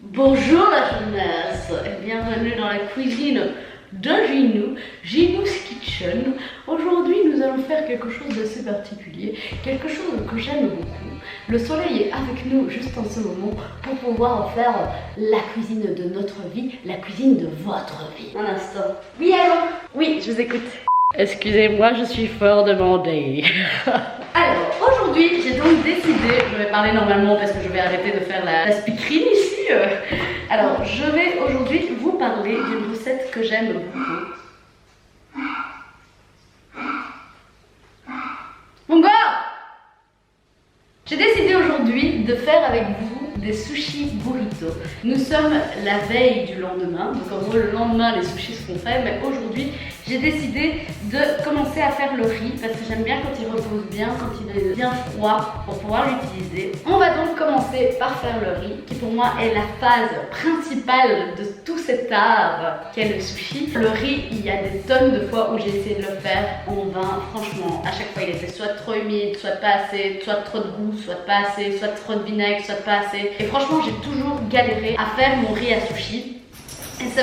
Bonjour la jeunesse et bienvenue dans la cuisine de Ginou's Kitchen. Aujourd'hui nous allons faire quelque chose d'assez particulier, quelque chose que j'aime beaucoup. Le soleil est avec nous juste en ce moment pour pouvoir faire la cuisine de notre vie, la cuisine de votre vie. Un instant. Oui allô? Oui, je vous écoute. Excusez-moi, je suis fort demandée. Alors, aujourd'hui, j'ai donc décidé, je vais parler normalement parce que je vais arrêter de faire la speakerine ici. Alors, je vais aujourd'hui vous parler d'une recette que j'aime beaucoup. Mon gars! J'ai décidé aujourd'hui de faire avec vous des sushis burritos. Nous sommes la veille du lendemain, donc en gros le lendemain les sushis seront faits, mais aujourd'hui j'ai décidé de commencer à faire le riz parce que j'aime bien quand il repose bien, quand il est bien froid pour pouvoir l'utiliser. On va donc commencer par faire le riz qui pour moi est la phase principale de tout cet art qu'est le sushi. Le riz, il y a des tonnes de fois où j'ai essayé de le faire en vain. Franchement, à chaque fois il était soit trop humide, soit pas assez, soit trop de goût, soit pas assez, soit trop de vinaigre, soit pas assez. Et franchement, j'ai toujours galéré à faire mon riz à sushi. Et ça...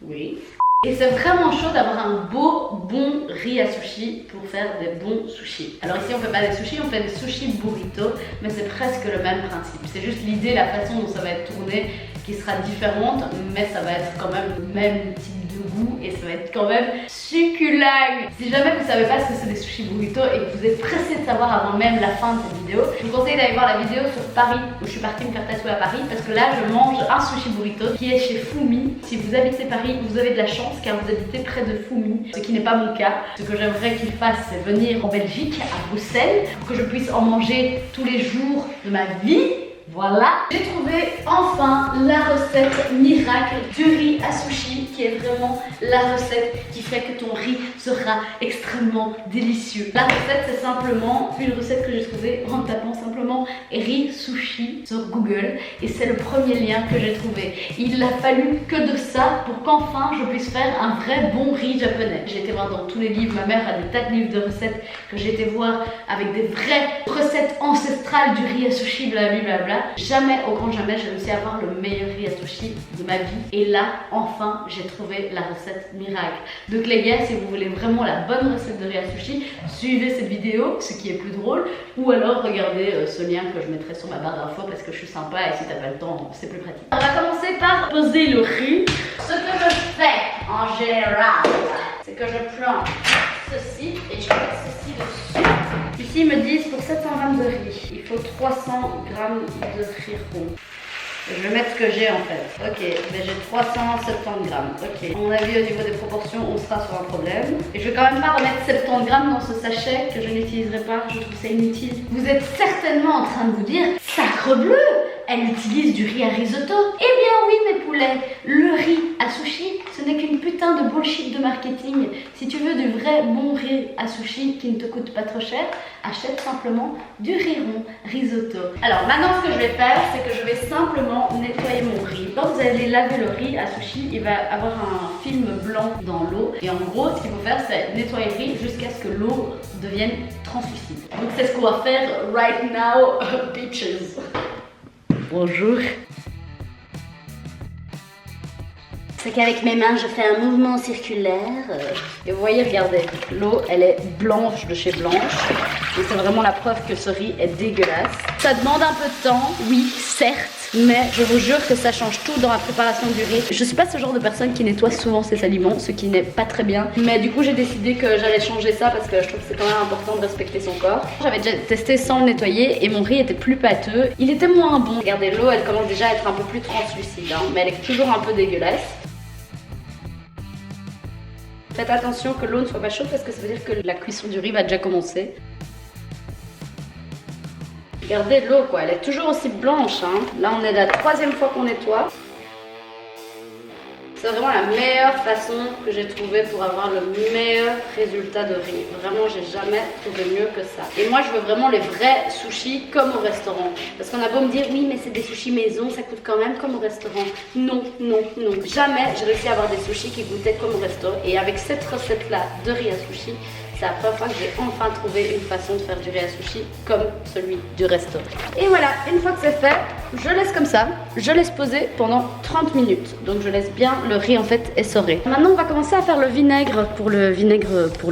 Oui. Et c'est vraiment chaud d'avoir un beau, bon riz à sushi pour faire des bons sushis. Alors ici on fait pas des sushis, on fait des sushis burritos, mais c'est presque le même principe. C'est juste l'idée, la façon dont ça va être tourné qui sera différente, mais ça va être quand même le même type de goût et ça va être quand même succulent. Si jamais vous savez pas ce que c'est des sushis burritos et que vous êtes pressé de savoir avant même la fin de cette vidéo, je vous conseille d'aller voir la vidéo sur Paris où je suis partie me faire tatouer à Paris parce que là je mange un sushi burrito qui est chez Fumi. Si vous habitez Paris, vous avez de la chance car vous habitez près de Fumi, ce qui n'est pas mon cas. Ce que j'aimerais qu'il fasse, c'est venir en Belgique, à Bruxelles, pour que je puisse en manger tous les jours de ma vie. Voilà, j'ai trouvé enfin la recette miracle du riz à sushi qui est vraiment la recette qui fait que ton riz sera extrêmement délicieux. La recette c'est simplement une recette que j'ai trouvée en tapant simplement riz sushi sur Google et c'est le premier lien que j'ai trouvé. Il n'a fallu que de ça pour qu'enfin je puisse faire un vrai bon riz japonais. J'ai été voir dans tous les livres, ma mère a des tas de livres de recettes que j'ai été voir avec des vraies recettes ancestrales du riz à sushi, blablabla. Jamais, au grand jamais, j'ai réussi à avoir le meilleur riz à sushi de ma vie. Et là, enfin, j'ai trouvé la recette miracle. Donc les gars, si vous voulez vraiment la bonne recette de riz à sushi, suivez cette vidéo, ce qui est plus drôle, ou alors regardez ce lien que je mettrai sur ma barre d'infos parce que je suis sympa et si t'as pas le temps, c'est plus pratique. On va commencer par poser le riz. Ce que je fais en général, c'est que je plante ceci et je mets ceci dessus. Ici, ils me disent pour 700 g de riz, il faut 300 g de riz rond. Je vais mettre ce que j'ai en fait. Ok, mais j'ai 370 grammes. Ok, à mon avis, au niveau des proportions, on sera sur un problème. Et je vais quand même pas remettre 70 grammes dans ce sachet que je n'utiliserai pas. Je trouve ça inutile. Vous êtes certainement en train de vous dire, sacrebleu, elle utilise du riz à risotto. Eh bien oui, mes poulets, le riz à sushi, ce n'est qu'une putain de bullshit de marketing. Si tu veux du vrai bon riz à sushi qui ne te coûte pas trop cher, achète simplement du riz rond risotto. Alors maintenant, ce que je vais faire, c'est que je vais simplement nettoyer mon riz. Quand vous allez laver le riz à sushi, il va avoir un film blanc dans l'eau. Et en gros, ce qu'il faut faire, c'est nettoyer le riz jusqu'à ce que l'eau devienne translucide. Donc c'est ce qu'on va faire right now, bitches. Bonjour. C'est qu'avec mes mains, je fais un mouvement circulaire. Et vous voyez, regardez, l'eau, elle est blanche de chez blanche. Et c'est vraiment la preuve que ce riz est dégueulasse. Ça demande un peu de temps, oui, certes. Mais je vous jure que ça change tout dans la préparation du riz. Je suis pas ce genre de personne qui nettoie souvent ses aliments, ce qui n'est pas très bien. Mais du coup, j'ai décidé que j'allais changer ça parce que je trouve que c'est quand même important de respecter son corps. J'avais déjà testé sans le nettoyer et mon riz était plus pâteux. Il était moins bon. Regardez, l'eau, elle commence déjà à être un peu plus translucide, hein, mais elle est toujours un peu dégueulasse. Faites attention que l'eau ne soit pas chaude parce que ça veut dire que la cuisson du riz va déjà commencer. Regardez l'eau quoi, elle est toujours aussi blanche. Hein. Là on est la 3e fois qu'on nettoie. C'est vraiment la meilleure façon que j'ai trouvé pour avoir le meilleur résultat de riz. Vraiment, j'ai jamais trouvé mieux que ça. Et moi, je veux vraiment les vrais sushis comme au restaurant. Parce qu'on a beau me dire, oui, mais c'est des sushis maison, ça coûte quand même comme au restaurant. Non, non, non. Jamais j'ai réussi à avoir des sushis qui goûtaient comme au restaurant. Et avec cette recette-là de riz à sushi, C'est la première fois que j'ai enfin trouvé une façon de faire du riz à sushi comme celui du resto. Et voilà, une fois que c'est fait, je laisse comme ça. Je laisse poser pendant 30 minutes. Donc je laisse bien le riz en fait essorer. Maintenant, on va commencer à faire le vinaigre pour le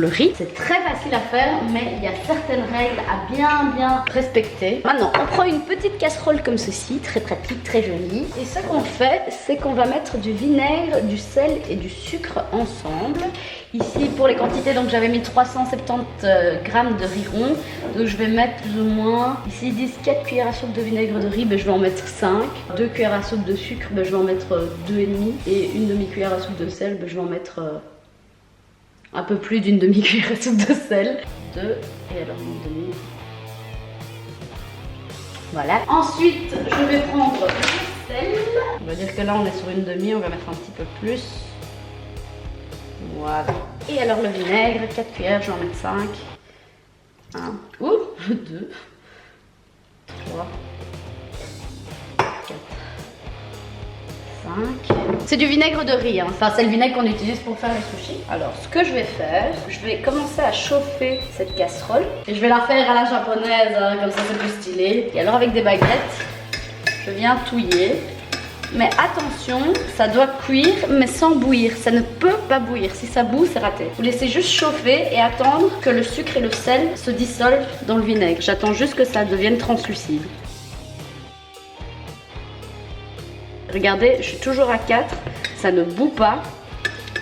riz. C'est très facile à faire, mais il y a certaines règles à bien respecter. Maintenant, on prend une petite casserole comme ceci, très pratique, très jolie. Et ce qu'on fait, c'est qu'on va mettre du vinaigre, du sel et du sucre ensemble. Ici, pour les quantités, donc j'avais mis 370 grammes de riz rond. Donc je vais mettre plus ou moins, ici ils disent 4 cuillères à soupe de vinaigre de riz, ben, je vais en mettre 5. 2 cuillères à soupe de sucre, ben, je vais en mettre 2,5. Et une demi-cuillère à soupe de sel, ben, je vais en mettre un peu plus d'une demi-cuillère à soupe de sel. 2 et alors une demi. Voilà. Ensuite, je vais prendre le sel. On va dire que là on est sur une demi, on va mettre un petit peu plus. Voilà. Et alors le vinaigre, 4 cuillères, je vais en mettre 5. 1, 2, 3, 4, 5. C'est du vinaigre de riz, hein. Enfin c'est le vinaigre qu'on utilise pour faire les sushis. Alors ce que je vais faire, je vais commencer à chauffer cette casserole. Et je vais la faire à la japonaise, hein, comme ça c'est plus stylé. Et alors avec des baguettes, je viens touiller. Mais attention, ça doit cuire mais sans bouillir, ça ne peut pas bouillir, si ça bout c'est raté. Vous laissez juste chauffer et attendre que le sucre et le sel se dissolvent dans le vinaigre. J'attends juste que ça devienne translucide. Regardez, je suis toujours à 4, ça ne bout pas.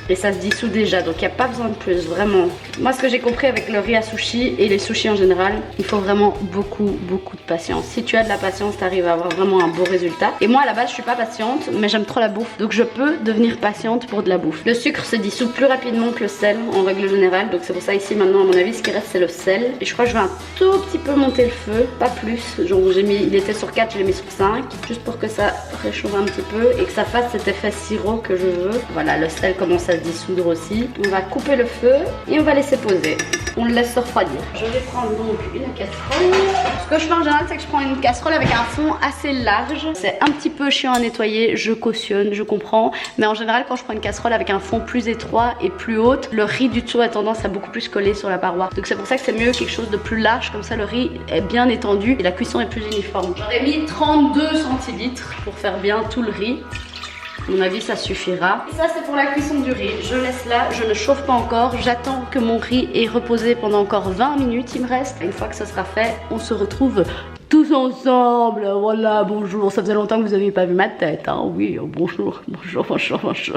Et ça se dissout déjà, donc il n'y a pas besoin de plus, vraiment. Moi, ce que j'ai compris avec le riz à sushi et les sushis en général, il faut vraiment beaucoup de patience. Si tu as de la patience, tu arrives à avoir vraiment un beau résultat. Et moi, à la base, je suis pas patiente, mais j'aime trop la bouffe, donc je peux devenir patiente pour de la bouffe. Le sucre se dissout plus rapidement que le sel, en règle générale, donc c'est pour ça ici, maintenant, à mon avis, ce qui reste, c'est le sel. Et je crois que je vais un tout petit peu monter le feu, pas plus. Genre, il était sur 4, je l'ai mis sur 5, juste pour que ça réchauffe un petit peu et que ça fasse cet effet sirop que je veux. Voilà, le sel commence à se dissoudre aussi. On va couper le feu et on va laisser poser. On le laisse refroidir. Je vais prendre donc une casserole. Ce que je fais en général, c'est que je prends une casserole avec un fond assez large. C'est un petit peu chiant à nettoyer, je cautionne, je comprends. Mais en général, quand je prends une casserole avec un fond plus étroit et plus haute, le riz du dessous a tendance à beaucoup plus coller sur la paroi. Donc c'est pour ça que c'est mieux quelque chose de plus large. Comme ça, le riz est bien étendu et la cuisson est plus uniforme. J'aurais mis 32 centilitres pour faire bien tout le riz. À mon avis, ça suffira. Et ça, c'est pour la cuisson du riz. Je laisse là, je ne chauffe pas encore. J'attends que mon riz ait reposé pendant encore 20 minutes, il me reste. Une fois que ça sera fait, on se retrouve tous ensemble. Voilà, bonjour. Ça faisait longtemps que vous n'aviez pas vu ma tête, hein. Oui, bonjour.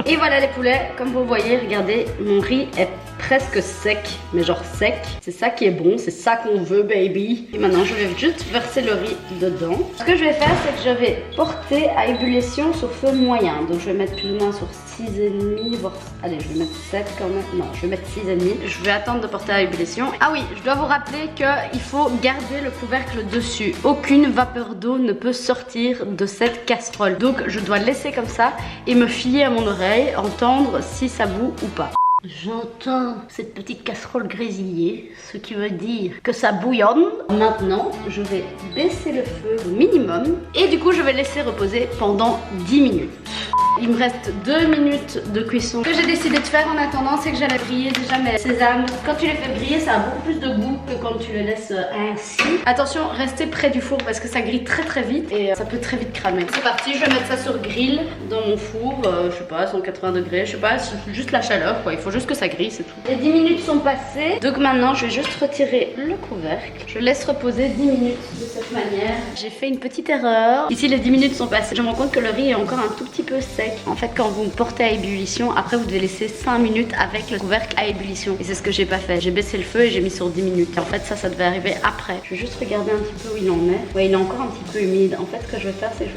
Et voilà les poulets, comme vous voyez, regardez, mon riz est presque sec, mais genre sec. C'est ça qui est bon, c'est ça qu'on veut, baby. Et maintenant, je vais juste verser le riz dedans. Ce que je vais faire, c'est que je vais porter à ébullition sur feu moyen. Donc je vais mettre plus ou moins sur 6,5, voire... Allez, je vais mettre 7 quand même. Non, je vais mettre 6,5. Je vais attendre de porter à ébullition. Ah oui, je dois vous rappeler qu'il faut garder le couvercle dessus. Aucune vapeur d'eau ne peut sortir de cette casserole. Donc je dois laisser comme ça et me fier à mon oreille, entendre si ça bout ou pas. J'entends cette petite casserole grésiller, ce qui veut dire que ça bouillonne. Maintenant, je vais baisser le feu au minimum et du coup, je vais laisser reposer pendant 10 minutes. Il me reste 2 minutes de cuisson. Ce que j'ai décidé de faire en attendant, c'est que j'allais griller déjà mes sésames. Quand tu les fais griller, ça a beaucoup plus de goût que quand tu les laisses ainsi. Attention, restez près du four parce que ça grille très vite et ça peut très vite cramer. C'est parti, je vais mettre ça sur grill dans mon four, je sais pas, 180 degrés, je sais pas, juste la chaleur quoi. Il faut juste que ça grille, c'est tout. Les 10 minutes sont passées, donc maintenant je vais juste retirer le couvercle. Je laisse reposer 10 minutes de cette manière. J'ai fait une petite erreur. Ici les 10 minutes sont passées. Je me rends compte que le riz est encore un tout petit peu sec. En fait, quand vous portez à ébullition, après vous devez laisser 5 minutes avec le couvercle à ébullition. Et c'est ce que j'ai pas fait. J'ai baissé le feu et j'ai mis sur 10 minutes. Et en fait, ça devait arriver après. Je vais juste regarder un petit peu où il en est. Ouais, il est encore un petit peu humide. En fait, ce que je vais faire, c'est que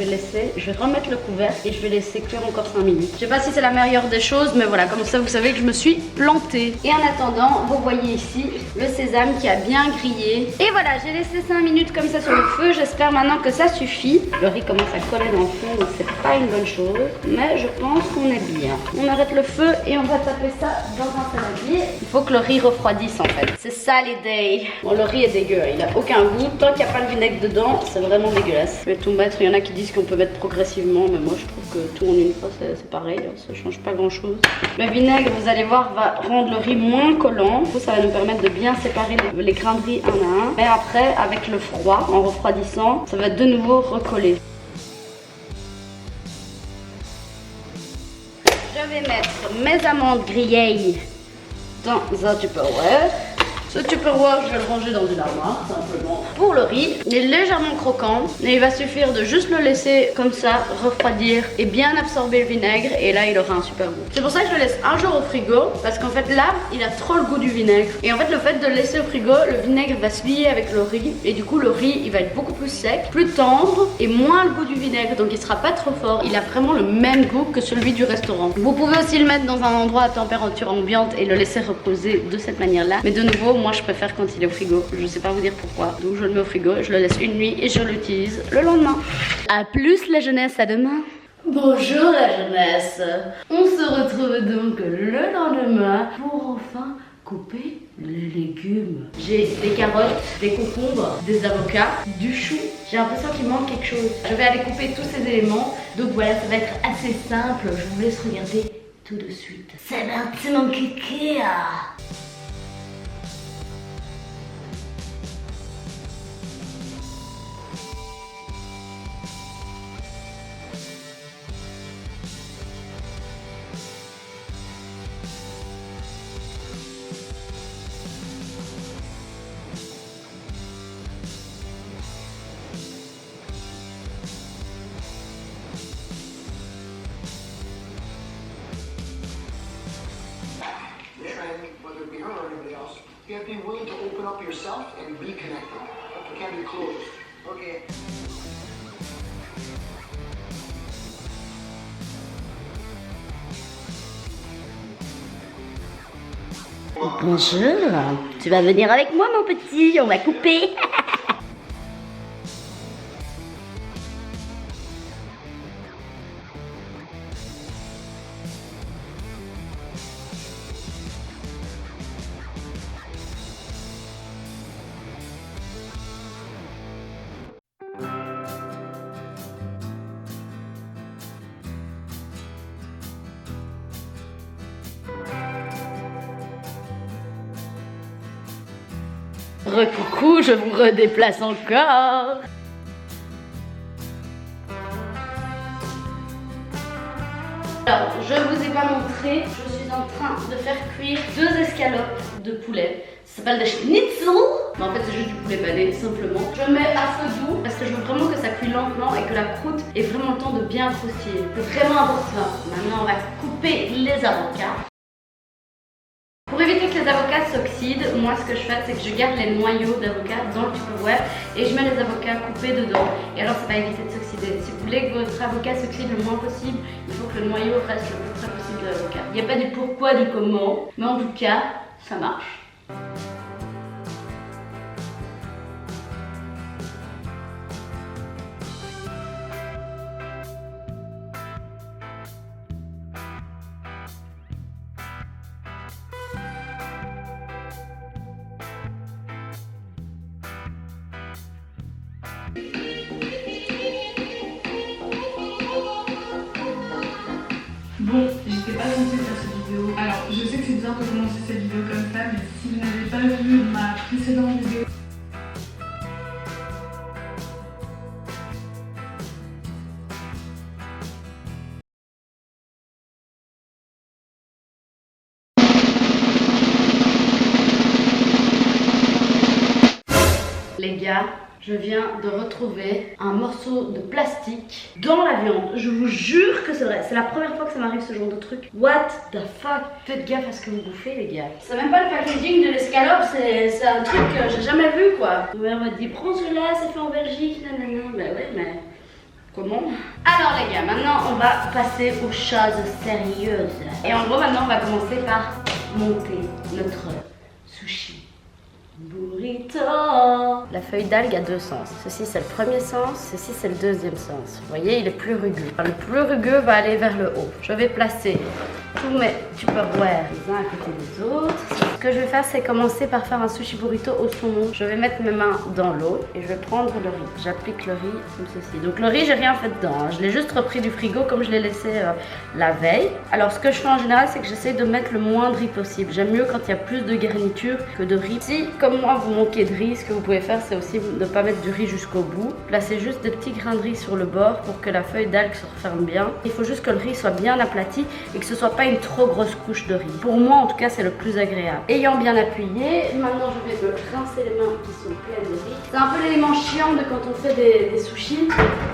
je vais remettre le couvercle et je vais laisser cuire encore 5 minutes. Je sais pas si c'est la meilleure des choses, mais voilà, comme ça, vous savez que je me suis plantée. Et en attendant, vous voyez ici le sésame qui a bien grillé. Et voilà, j'ai laissé 5 minutes comme ça sur le feu. J'espère maintenant que ça suffit. Le riz commence à coller dans le fond, donc c'est pas une bonne chose. mais je pense qu'on est bien. On arrête le feu et on va taper ça dans un saladier. Il faut que le riz refroidisse en fait. C'est ça l'idée. Bon, le riz est dégueu, il a aucun goût. Tant qu'il n'y a pas de vinaigre dedans, c'est vraiment dégueulasse. Je vais tout mettre. Il y en a qui disent qu'on peut mettre progressivement, mais moi je trouve que tout en une fois c'est pareil. Ça change pas grand chose. Le vinaigre, vous allez voir, va rendre le riz moins collant. Du coup, ça va nous permettre de bien séparer les grains de riz un à un. Mais après, avec le froid, en refroidissant, ça va de nouveau recoller. Je vais mettre mes amandes grillées dans un Tupperware. Ce Tupperware, je vais le ranger dans une armoire, simplement. Pour le riz, il est légèrement croquant, mais il va suffire de juste le laisser comme ça, refroidir et bien absorber le vinaigre. Et là, il aura un super goût. C'est pour ça que je le laisse un jour au frigo, parce qu'en fait, là, il a trop le goût du vinaigre. Et en fait, le fait de le laisser au frigo, le vinaigre va se lier avec le riz. Et du coup, le riz, il va être beaucoup plus sec, plus tendre et moins le goût du vinaigre. Donc, il sera pas trop fort. Il a vraiment le même goût que celui du restaurant. Vous pouvez aussi le mettre dans un endroit à température ambiante et le laisser reposer de cette manière-là. Mais de nouveau, moi je préfère quand il est au frigo. Je sais pas vous dire pourquoi. Donc je le mets au frigo, je le laisse une nuit et je l'utilise le lendemain. A plus la jeunesse, à demain. Bonjour la jeunesse. On se retrouve donc le lendemain pour enfin couper les légumes. J'ai des carottes, des concombres, des avocats, du chou. J'ai l'impression qu'il manque quelque chose. Je vais aller couper tous ces éléments. Donc voilà, ça va être assez simple. Je vous laisse regarder tout de suite. C'est parti mon kiki. Whether it be her or anybody else, you have to be willing to open up yourself and be connected. You can't be closed. Okay. Bonjour, tu vas venir avec moi mon petit, on va couper. Recoucou, je vous redéplace encore. Alors, je vous ai pas montré, je suis en train de faire cuire 2 escalopes de poulet. Ça s'appelle des schnitzel. Mais en fait, c'est juste du poulet pané, simplement. Je mets à feu doux parce que je veux vraiment que ça cuise lentement et que la croûte ait vraiment le temps de bien croustiller. C'est vraiment important. Maintenant, on va couper les avocats. Pour éviter que les avocats s'oxydent, moi ce que je fais c'est que je garde les noyaux d'avocats dans le Tupperware et je mets les avocats coupés dedans. Et alors ça va éviter de s'oxyder. Si vous voulez que votre avocat s'oxyde le moins possible, il faut que le noyau reste le plus près possible de l'avocat. Il n'y a pas du pourquoi, du comment, mais en tout cas, ça marche. Bon, j'étais pas censée faire cette vidéo. Alors, je sais que c'est bizarre de commencer cette vidéo comme ça, mais si vous n'avez pas vu ma précédente vidéo, Les gars, je viens de retrouver un morceau de plastique dans la viande. Je vous jure que c'est vrai. C'est la première fois que ça m'arrive ce genre de truc. What the fuck? Faites gaffe à ce que vous bouffez, les gars. C'est même pas le packaging de l'escalope, c'est un truc que j'ai jamais vu, quoi. Ma mère m'a dit, prends celui-là, c'est fait en Belgique, nanana. Bah ouais, mais comment? Alors les gars, maintenant on va passer aux choses sérieuses. Et en gros, maintenant on va commencer par monter notre sushi burrito. burrito. La feuille d'algue a deux sens. Ceci c'est le premier sens, ceci c'est le deuxième sens. Vous voyez, il est plus rugueux. Le plus rugueux va aller vers le haut. Je vais placer tous mes tupperwares les uns à côté des autres. Ce que je vais faire, c'est commencer par faire un sushi burrito au saumon. Je vais mettre mes mains dans l'eau et je vais prendre le riz. J'applique le riz comme ceci. Donc le riz, j'ai rien fait dedans, hein. Je l'ai juste repris du frigo comme je l'ai laissé la veille. Alors ce que je fais en général, c'est que j'essaie de mettre le moins de riz possible. J'aime mieux quand il y a plus de garniture que de riz. Si, comme moi, vous manquez de riz, ce que vous pouvez faire, c'est aussi ne pas mettre du riz jusqu'au bout. Placez juste des petits grains de riz sur le bord pour que la feuille d'algue se referme bien. Il faut juste que le riz soit bien aplati et que ce soit pas une trop grosse couche de riz. Pour moi, en tout cas, c'est le plus agréable. Ayant bien appuyé, maintenant je vais me rincer les mains qui sont pleines de riz. C'est un peu l'élément chiant de quand on fait des sushis,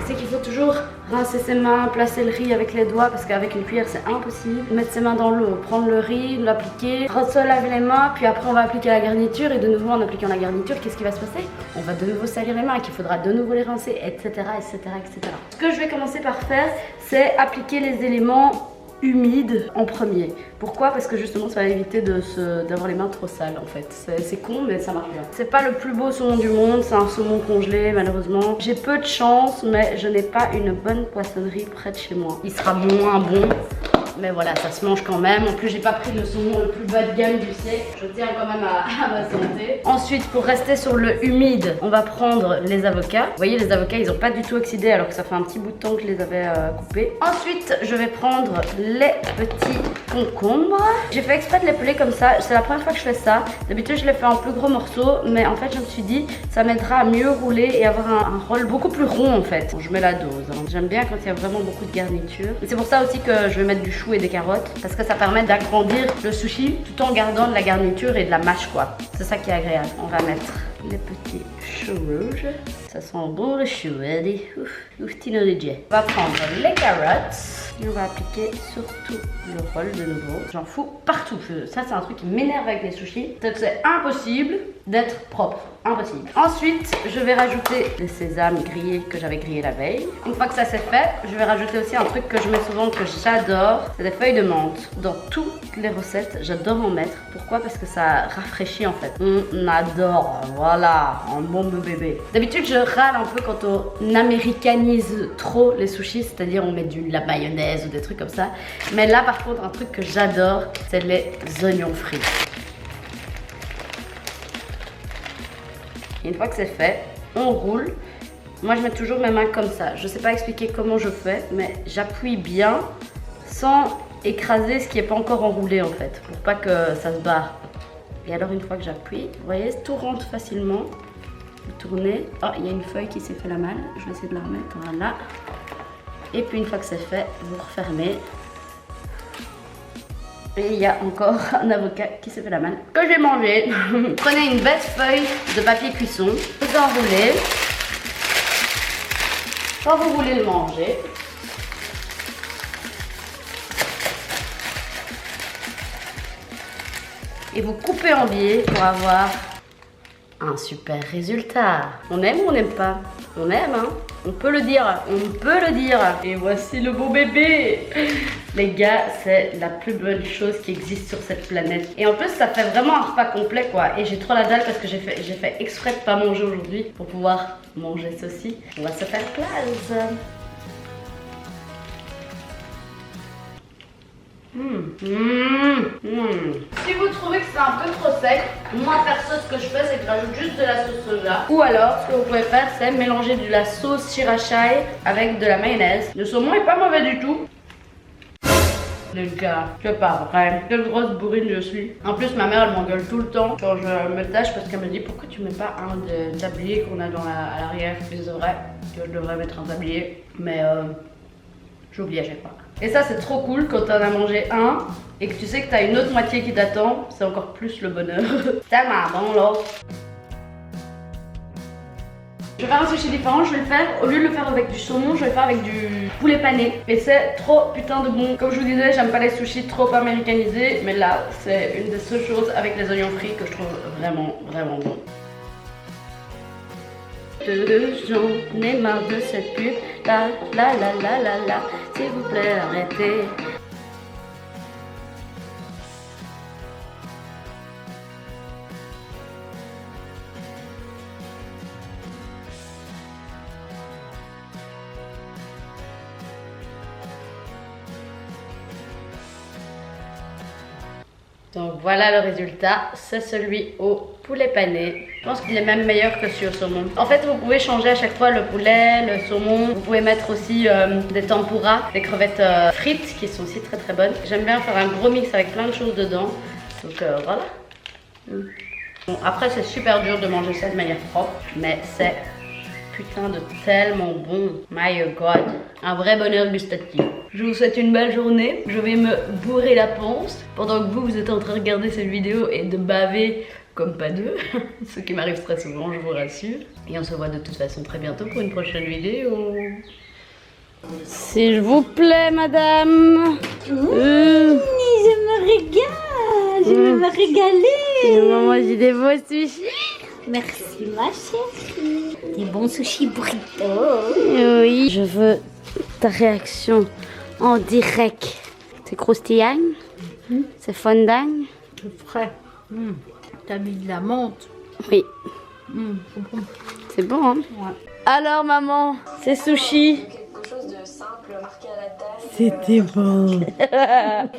c'est qu'il faut toujours rincer ses mains, placer le riz avec les doigts parce qu'avec une cuillère c'est impossible. Mettre ses mains dans l'eau, prendre le riz, l'appliquer, se laver les mains, puis après on va appliquer la garniture et de nouveau en appliquant la garniture, qu'est-ce qui va se passer? On va de nouveau salir les mains, qu'il faudra de nouveau les rincer, etc., etc., etc. Ce que je vais commencer par faire, c'est appliquer les éléments humide en premier. Pourquoi? Parce que justement ça va éviter d'avoir les mains trop sales en fait. C'est con mais ça marche bien. C'est pas le plus beau saumon du monde, c'est un saumon congelé malheureusement. J'ai peu de chance mais je n'ai pas une bonne poissonnerie près de chez moi. Il sera moins bon. Mais voilà, ça se mange quand même. En plus, j'ai pas pris le saumon le plus bas de gamme du siècle. Je tiens quand même à ma santé. Ensuite, pour rester sur le humide, on va prendre les avocats. Vous voyez, les avocats, ils ont pas du tout oxydé alors que ça fait un petit bout de temps que je les avais coupés. Ensuite, je vais prendre les petits concombres. J'ai fait exprès de les peler comme ça. C'est la première fois que je fais ça. D'habitude, je les fais en plus gros morceaux. Mais en fait, je me suis dit, ça m'aidera à mieux rouler et avoir un rôle beaucoup plus rond en fait. Bon, je mets la dose. Hein. J'aime bien quand il y a vraiment beaucoup de garniture. Et c'est pour ça aussi que je vais mettre du chou et des carottes parce que ça permet d'agrandir le sushi tout en gardant de la garniture et de la mâche quoi. C'est ça qui est agréable. On va mettre les petits choux rouges. Ça sent bon le chou, allez. Ouf, tino de jet. On va prendre les carottes et on va appliquer sur tout le rôle de nouveau. J'en fous partout. Ça c'est un truc qui m'énerve avec les sushis. C'est que c'est impossible d'être propre. Impossible. Ensuite, je vais rajouter le sésame grillé que j'avais grillé la veille. Une fois que ça c'est fait, je vais rajouter aussi un truc que je mets souvent, que j'adore. C'est des feuilles de menthe. Dans toutes les recettes, j'adore en mettre. Pourquoi? Parce que ça rafraîchit en fait. On adore. Voilà, un bon bébé. D'habitude, je râle un peu quand on américanise trop les sushis, c'est-à-dire on met de la mayonnaise ou des trucs comme ça. Mais là, par contre, un truc que j'adore, c'est les oignons frits. Une fois que c'est fait, on roule. Moi, je mets toujours mes mains comme ça. Je sais pas expliquer comment je fais, mais j'appuie bien sans écraser ce qui n'est pas encore enroulé en fait, pour pas que ça se barre. Et alors, une fois que j'appuie, vous voyez, tout rentre facilement. Vous tournez. Oh, il y a une feuille qui s'est fait la malle. Je vais essayer de la remettre. Voilà. Et puis, une fois que c'est fait, vous refermez. Et il y a encore un avocat qui s'est fait la malle que j'ai mangé. Prenez une belle feuille de papier cuisson, vous enroulez. Quand vous voulez le manger, et vous coupez en biais pour avoir un super résultat. On aime ou on n'aime pas? On aime, hein? On peut le dire, on peut le dire. Et voici le beau bébé. Les gars, c'est la plus bonne chose qui existe sur cette planète. Et en plus, ça fait vraiment un repas complet, quoi. Et j'ai trop la dalle parce que j'ai fait exprès de pas manger aujourd'hui pour pouvoir manger ceci. On va se faire place. Si vous trouvez que c'est un peu trop sec, moi perso ce que je fais c'est que je rajoute juste de la sauce soja. Ou alors ce que vous pouvez faire c'est mélanger de la sauce sriracha avec de la mayonnaise. Le saumon est pas mauvais du tout. Les gars, c'est pas vrai. Quelle grosse bourrine je suis. En plus ma mère elle m'engueule tout le temps quand je me tâche parce qu'elle me dit pourquoi tu mets pas un des tabliers qu'on a à l'arrière. C'est vrai que je devrais mettre un tablier mais j'oublie à chaque fois. Et ça c'est trop cool quand t'en as mangé un et que tu sais que t'as une autre moitié qui t'attend, c'est encore plus le bonheur. Tellement bon là. Je vais faire un sushi différent, je vais le faire, au lieu de le faire avec du saumon, je vais le faire avec du poulet pané. Et c'est trop putain de bon. Comme je vous disais, j'aime pas les sushis trop américanisés, mais là c'est une des seules choses avec les oignons frits que je trouve vraiment bon. J'en ai marre de cette pub. La, s'il vous plaît, arrêtez. Donc voilà le résultat, c'est celui au poulet pané. Je pense qu'il est même meilleur que celui au saumon. En fait, vous pouvez changer à chaque fois le poulet, le saumon. Vous pouvez mettre aussi des tempura, des crevettes frites qui sont aussi très très bonnes. J'aime bien faire un gros mix avec plein de choses dedans. Donc voilà. Bon, après, c'est super dur de manger ça de manière propre, mais c'est putain de tellement bon. My God. Un vrai bonheur gustatif. Je vous souhaite une belle journée. Je vais me bourrer la panse pendant que vous êtes en train de regarder cette vidéo et de baver comme pas deux. Ce qui m'arrive très souvent, je vous rassure. Et on se voit de toute façon très bientôt pour une prochaine vidéo. S'il vous plaît, madame. Je me régale. Je vais me régaler. Maman, j'ai des beaux sushis. Merci ma chérie. Des bons sushis burrito. Oui, je veux ta réaction en direct. C'est croustillant, c'est fondant. C'est frais. T'as mis de la menthe. Oui, C'est bon. c'est bon, hein? Ouais. Alors, maman, ces sushis. Quelque chose de simple, marqué à la taille. C'était bon.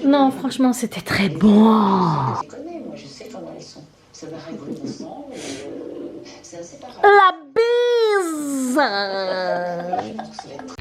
Non, franchement, c'était très bon. Je connais, moi, je sais comment ils sont. Ça va rigoler ensemble, c'est assez pareil. La bise. Je pense que ça va être